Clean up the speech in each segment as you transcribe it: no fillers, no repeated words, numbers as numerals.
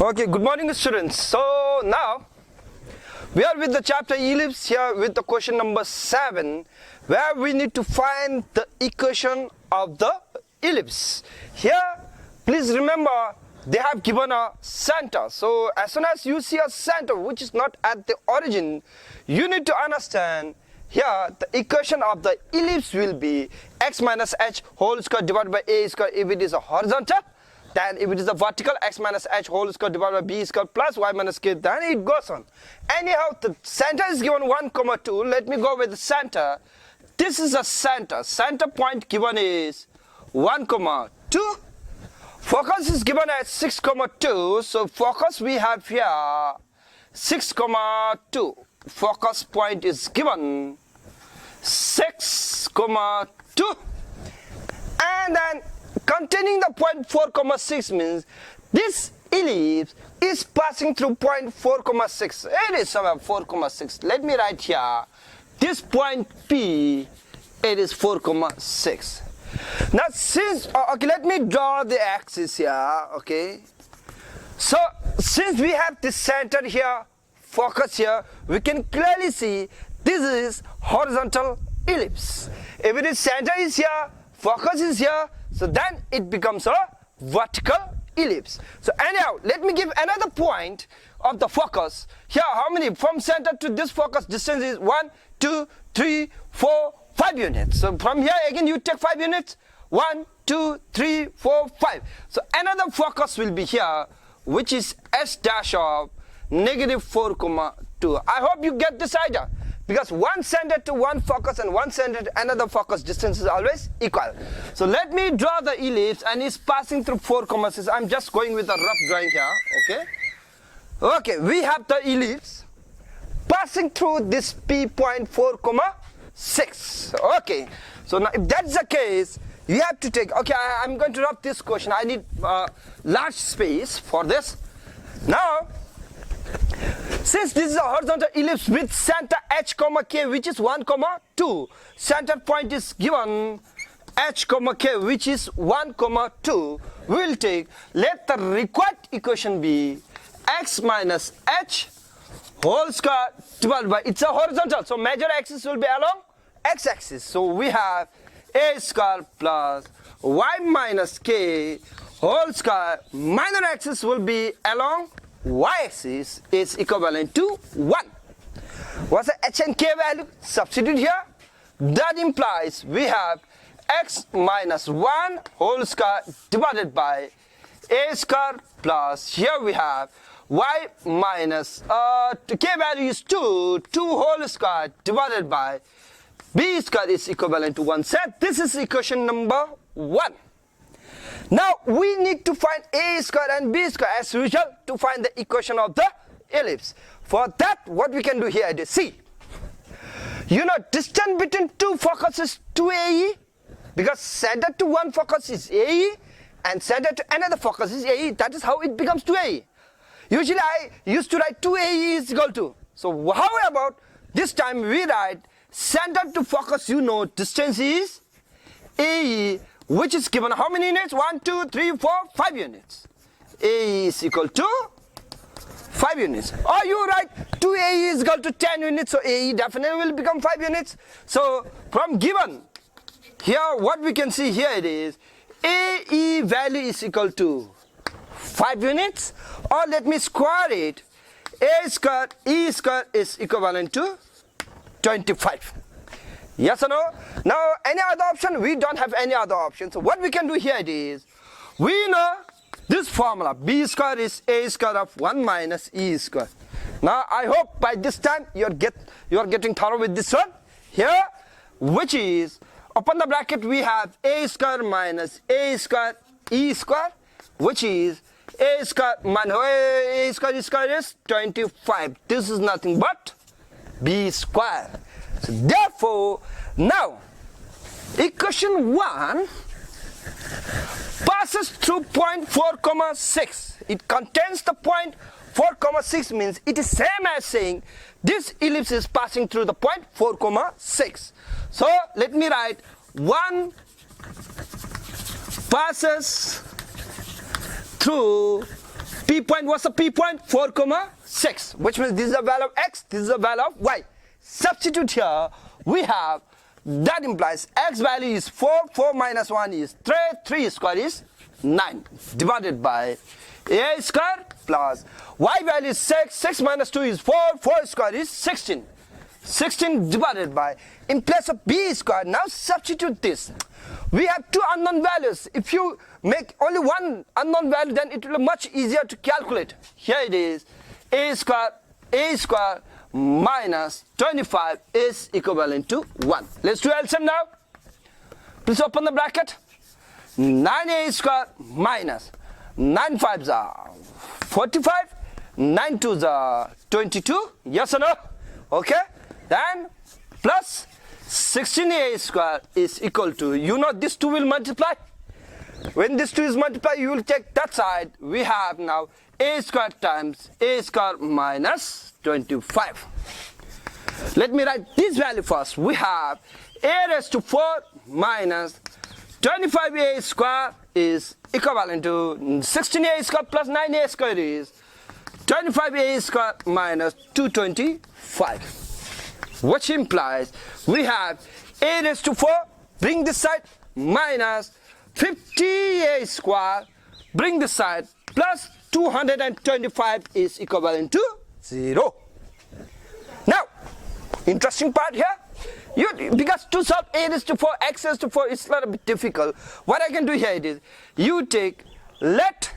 Okay, good morning students. So now we are with the chapter ellipse here with the question number 7, where we need to find the equation of the ellipse. Here please remember they have given a center. So as soon as you see a center which is not at the origin, you need to understand here the equation of the ellipse will be x minus h whole square divided by a square if it is a horizontal. Then if it is a vertical, x minus h whole square divided by b square plus y minus k, then it goes on. Anyhow, the center is given 1, 2. Let me go with the center. This is a center. Center point given is 1, 2. Focus is given as 6, 2. So focus we have here 6, 2. Focus point is given 6, 2. And then containing the point 4, 6 means this ellipse is passing through point 4, 6. It is somewhere 4, 6. Let me write here. This point P, it is 4, 6. Now since, okay, let me draw the axis here, okay. So since we have this center here, focus here, we can clearly see this is horizontal ellipse. If it is center is here, focus is here, so then it becomes a vertical ellipse. So anyhow, let me give another point of the focus. Here, how many? From center to this focus distance is 1, 2, 3, 4, 5 units. So from here again you take 5 units. 1, 2, 3, 4, 5. So another focus will be here, which is s dash of negative 4, 2. I hope you get this idea. Because one center to one focus and one center to another focus distance is always equal. So let me draw the ellipse and it's passing through 4, 6. I'm just going with a rough drawing here. Okay. Okay, we have the ellipse passing through this P point 4, 6. Okay. So now if that's the case, you have to take, okay, I'm going to wrap this question. I need large space for this. Now, since this is a horizontal ellipse with center h, k, which is 1, 2, center point is given h, k, which is 1, 2, we will take, let the required equation be x minus h whole square divided by, it's a horizontal, so major axis will be along x-axis. So we have a square plus y minus k whole square, minor axis will be along y-axis is equivalent to 1. What's the h and k value? Substitute here. That implies we have x minus 1 whole square divided by a square plus, here we have y minus, k value is 2 whole square divided by b square is equivalent to 1. Set this is equation number 1. Now we need to find a square and b square as usual to find the equation of the ellipse. For that, what we can do here is see. You know, distance between two focuses is 2AE, because center to one focus is AE and center to another focus is AE. That is how it becomes 2AE. Usually I used to write 2AE is equal to. So how about this time we write center to focus, you know, distance is AE, which is given how many units? 1, 2, 3, 4, 5 units. A is equal to 5 units. Or you write 2AE is equal to 10 units, so AE definitely will become 5 units. So from given, here what we can see here it is, AE value is equal to 5 units. Or let me square it, A square, E square is equivalent to 25. Yes or no? Now, any other option? We don't have any other option. So what we can do here it is, we know this formula, b square is a square of 1 minus e square. Now, I hope by this time you are getting thorough with this one. Here, which is, open the bracket, we have a square minus a square e square, which is a square minus a square is 25. This is nothing but b square. So therefore, now equation 1 passes through point 4, 6. It contains the point 4, 6 means it is same as saying this ellipse is passing through the point 4, 6. So let me write 1 passes through P point, what's the P point? 4, 6, which means this is the value of x, this is the value of y. Substitute here, we have, that implies x value is 4, 4 minus 1 is 3, 3 square is 9, divided by a square plus y value is 6, 6 minus 2 is 4, 4 square is 16. 16 divided by, in place of b square, now substitute this. We have two unknown values. If you make only one unknown value, then it will be much easier to calculate. Here it is, a square minus 25 is equivalent to 1. Let's do LCM now. Please open the bracket. 9a square minus 9 5s are 45, 9 2s are 22, yes or no? Okay, then plus 16a square is equal to, you know this 2 will multiply. When this 2 is multiplied, you will take that side. We have now a square times a square minus 25. Let me write this value first. We have a raised to 4 minus 25a square is equivalent to 16a square plus 9a square is 25a square minus 225, which implies we have a raised to 4, bring this side, minus 50a square, bring this side, plus 225 is equivalent to 0. Now, interesting part here. Because to solve a raised to 4, x raised to 4 is a little bit difficult. What I can do here is, you take, let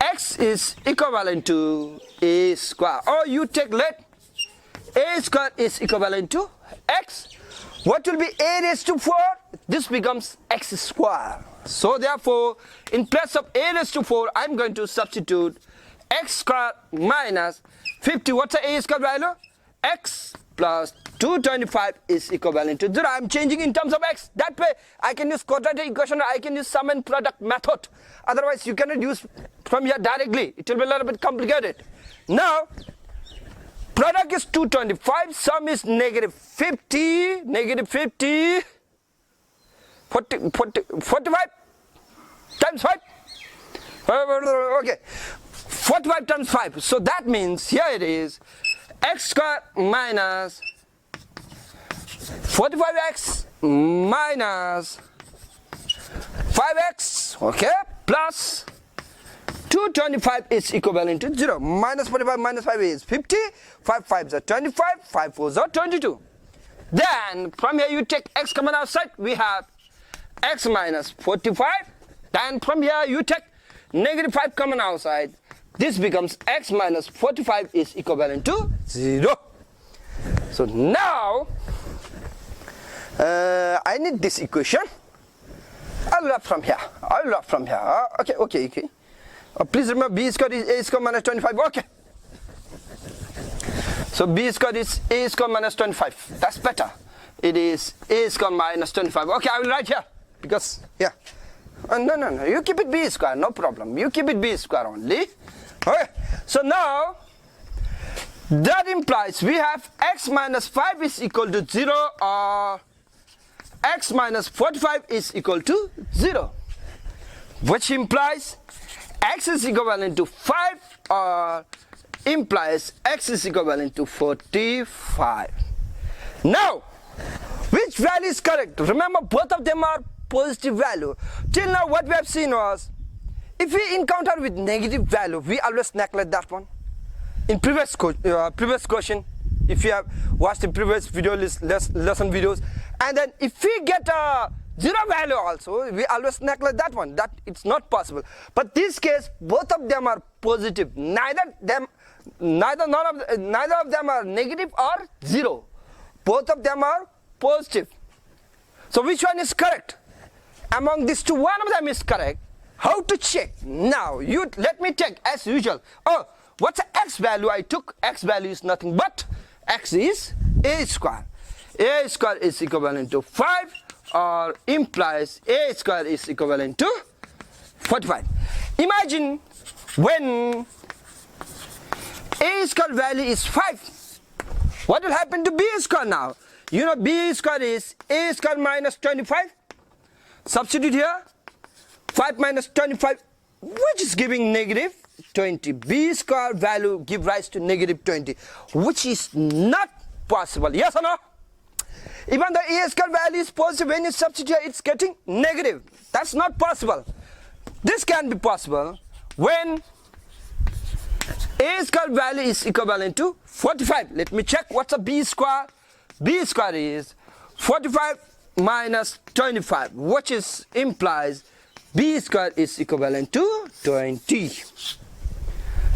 x is equivalent to a square, or you take let a square is equivalent to x. What will be a raised to 4? This becomes x square. So therefore, in place of a raised to 4, I'm going to substitute x square minus 50. What's the a square value? X plus 225 is equivalent to 0. I'm changing in terms of x. That way, I can use quadratic equation, or I can use sum and product method. Otherwise, you cannot use from here directly. It will be a little bit complicated. Now, product is 225, sum is negative 50, 45 times 5. Okay, 45 times 5. So that means here it is x square minus 45x minus 5x, okay, plus 225 is equivalent to 0. Minus 45 minus 5 is 50, 5 5s are 25, 5 4s are 22. Then from here you take x common outside, we have x minus 45. Then from here you take negative 5 common outside. This becomes x minus 45 is equivalent to 0. So now, I need this equation. I'll wrap from here. Okay. Please remember b squared is a squared minus 25. Okay. So b squared is a squared minus 25. That's better. It is a squared minus 25. Okay, I will write here. Because, yeah. No. You keep it b square, no problem. You keep it b square only. Okay. So now, that implies we have x minus 5 is equal to 0, or x minus 45 is equal to 0. Which implies x is equivalent to 5, or implies x is equivalent to 45. Now, which value is correct? Remember, both of them are positive value. Till now, what we have seen was, if we encounter with negative value, we always neglect that one. In previous question, if you have watched the previous video lesson videos, and then if we get a 0 value also, we always neglect that one. That it's not possible. But this case, both of them are positive. Neither of them are negative or 0. Both of them are positive. So which one is correct? Among these two, one of them is correct. How to check? Now, let me take as usual. Oh, what's the x value I took? X value is nothing but x is a square. A square is equivalent to 5, or implies a square is equivalent to 45. Imagine when a square value is 5. What will happen to b square now? You know b square is a square minus 25. Substitute here. 5 minus 25, which is giving negative 20. B square value give rise to negative 20, which is not possible. Yes or no? Even the A square value is positive, when you substitute it's getting negative. That's not possible. This can be possible when A square value is equivalent to 45. Let me check what's a B square. B square is 45 minus 25, which implies B square is equivalent to 20. Is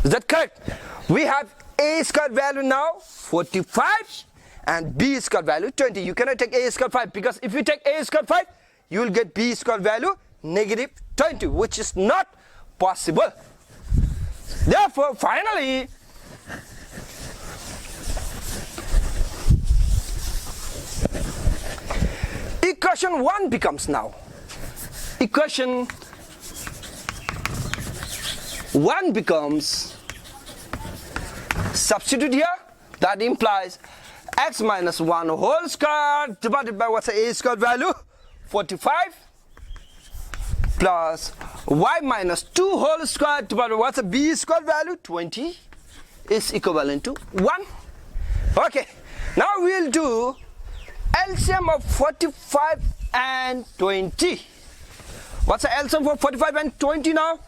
that correct? We have A square value now 45 and B square value 20. You cannot take A square 5, because if you take A square 5, you will get B square value negative 20, which is not possible. Therefore, finally, equation 1 becomes now. Equation 1 becomes, substitute here, that implies x minus 1 whole square divided by what's the A square value? 45 plus y minus 2 whole square divided by what's the B square value? 20 is equivalent to 1. Okay, now we'll do LCM of 45 and 20. What's the LCM for 45 and 20 now?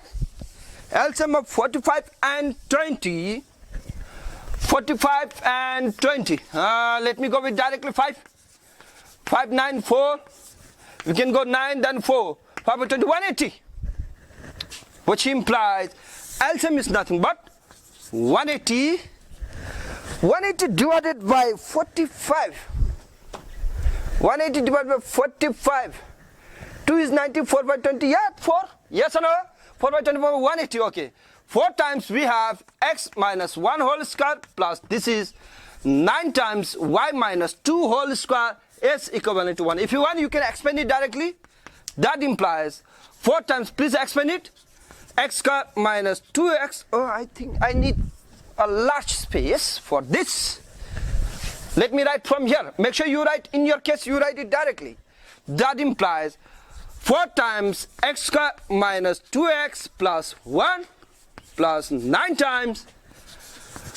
LCM of 45 and 20. 45 and 20. Let me go with directly 5. 5, 9, 4. We can go 9, then 4. 5 by 20, 180. Which implies LCM is nothing but 180. 180 divided by 45. 180 divided by 45. 2 is 90, 4 by 20, yeah, 4. Yes or no? 4 by 20 by 180, okay. 4 times we have x minus 1 whole square plus this is 9 times y minus 2 whole square is equivalent to 1. If you want, you can expand it directly. That implies 4 times, please expand it, x square minus 2x. Oh, I think I need a large space for this. Let me write from here. Make sure you write, in your case, you write it directly. That implies 4 times x square minus 2x plus 1 plus 9 times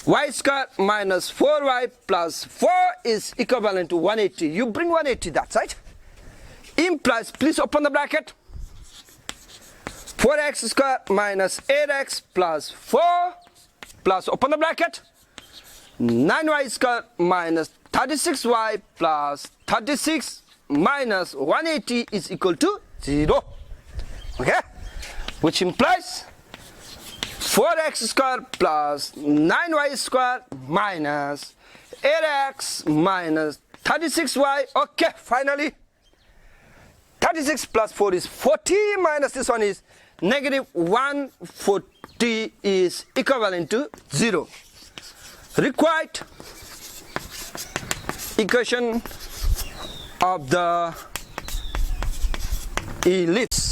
y square minus 4y plus 4 is equivalent to 180. You bring 180 that side. Implies, please open the bracket, 4x square minus 8x plus 4 plus, open the bracket, 9y square minus 36y plus 36 minus 180 is equal to 0. Okay? Which implies 4x square plus 9y square minus 8x minus 36y. Okay, finally, 36 plus 4 is 40 minus this one is negative 140 is equivalent to 0. Required equation of the ellipse.